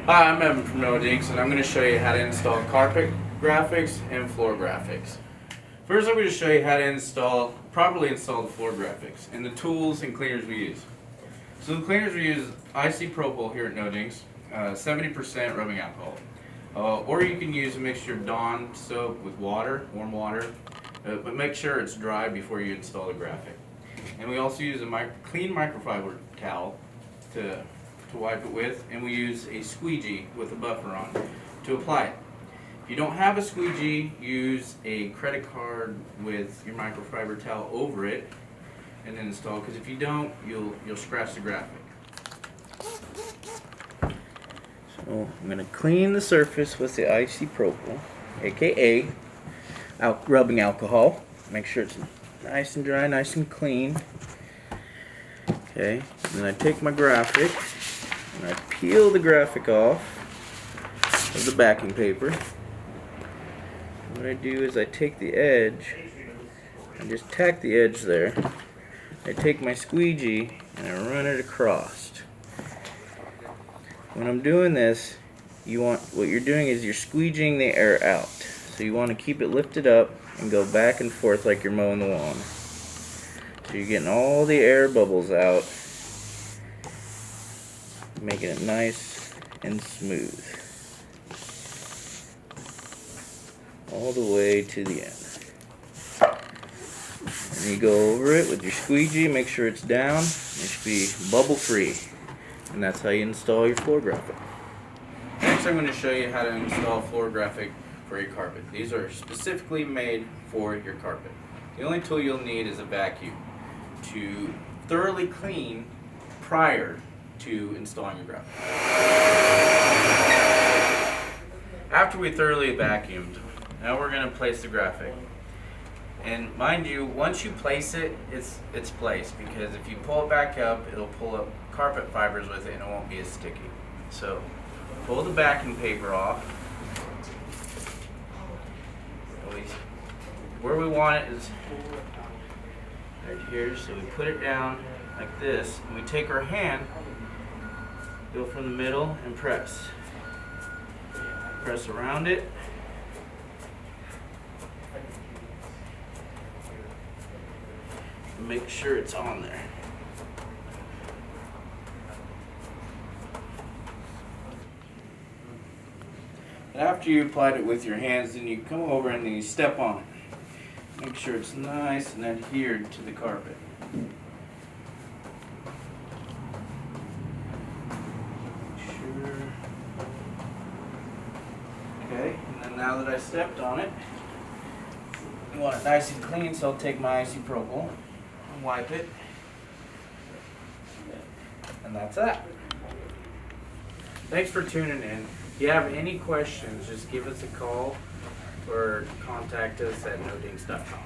Hi, I'm Evan from No Dinx, and I'm going to show you how to install carpet graphics and floor graphics. First, I'm going to show you how to properly install the floor graphics and the tools and cleaners we use. So the cleaners we use is IC Propyl here at No Dinx, 70% rubbing alcohol. Or you can use a mixture of Dawn soap with water, warm water, but make sure it's dry before you install the graphic. And we also use a clean microfiber towel to wipe it with, and we use a squeegee with a buffer on to apply it. If you don't have a squeegee, use a credit card with your microfiber towel over it and then install, because if you don't, you'll scratch the graphic. So I'm going to clean the surface with the IC Propyl, aka rubbing alcohol. Make sure it's nice and dry, nice and clean. Okay, and then I take my graphic and I peel the graphic off of the backing paper. What I do is I take the edge and just tack the edge there. I take my squeegee and I run it across. When I'm doing this, what you're doing is you're squeegeeing the air out. So you want to keep it lifted up and go back and forth like you're mowing the lawn. So you're getting all the air bubbles out, making it nice and smooth all the way to the end. And you go over it with your squeegee, make sure it's down. It should be bubble free, and that's how you install your floor graphic. Next, I'm going to show you how to install a floor graphic for your carpet. These are specifically made for your carpet. The only tool you'll need is a vacuum to thoroughly clean prior to installing your graphic. After we thoroughly vacuumed, now we're going to place the graphic. And mind you, once you place it, it's placed, because if you pull it back up, it'll pull up carpet fibers with it and it won't be as sticky. So pull the backing paper off. Where we want it is right here, so we put it down like this, and we take our hand, go from the middle and press around it, and make sure it's on there. And after you applied it with your hands, then you come over and then you step on it. Make sure it's nice and adhered to the carpet. Okay, and then now that I stepped on it, you want it nice and clean, so I'll take my IC Propyl and wipe it. And that's that. Thanks for tuning in. If you have any questions, just give us a call or contact us at nodinx.com.